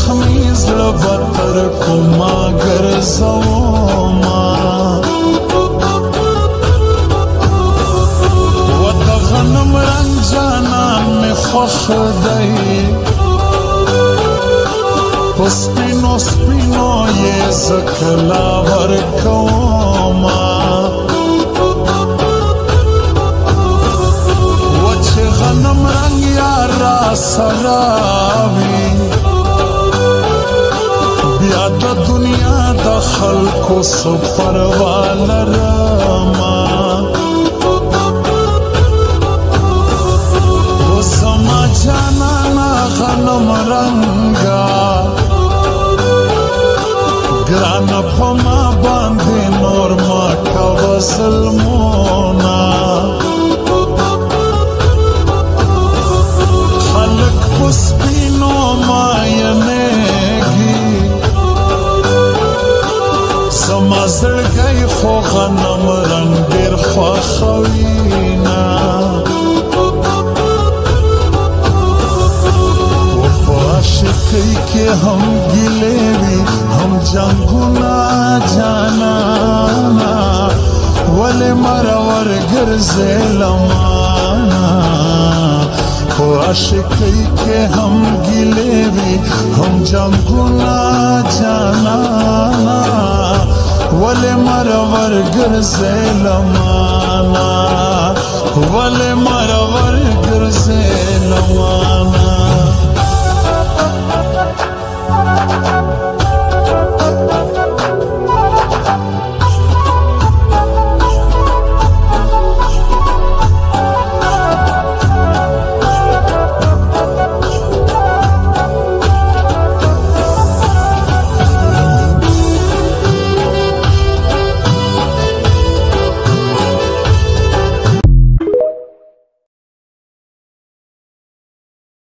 زخمی زړه بتر کوما ګرځوما و د غنم رنگ جانان می خوښ دی په سپینو سپینو یې زه کلا ورکوما و چې غنم رنگ یارا سره وي بیا د دنیا د خلکو څه پروا لرمه و زما جانانه غنم رنګه ګرانه په ما باندې نور ما کوه ظلمونه خلک په سپینو ماینېږي زما زړګی خو غنم رنګ ډېر خوښوینه عاشقی کې هم ګیلې وي هم جنګونه جانانا ولې مرور ګرځې لمانا په عاشقی کې هم ګیلې وي هم جنګونه جانانا ولې مرور ګرځې لمانا ولې مرور ګرځې لمانا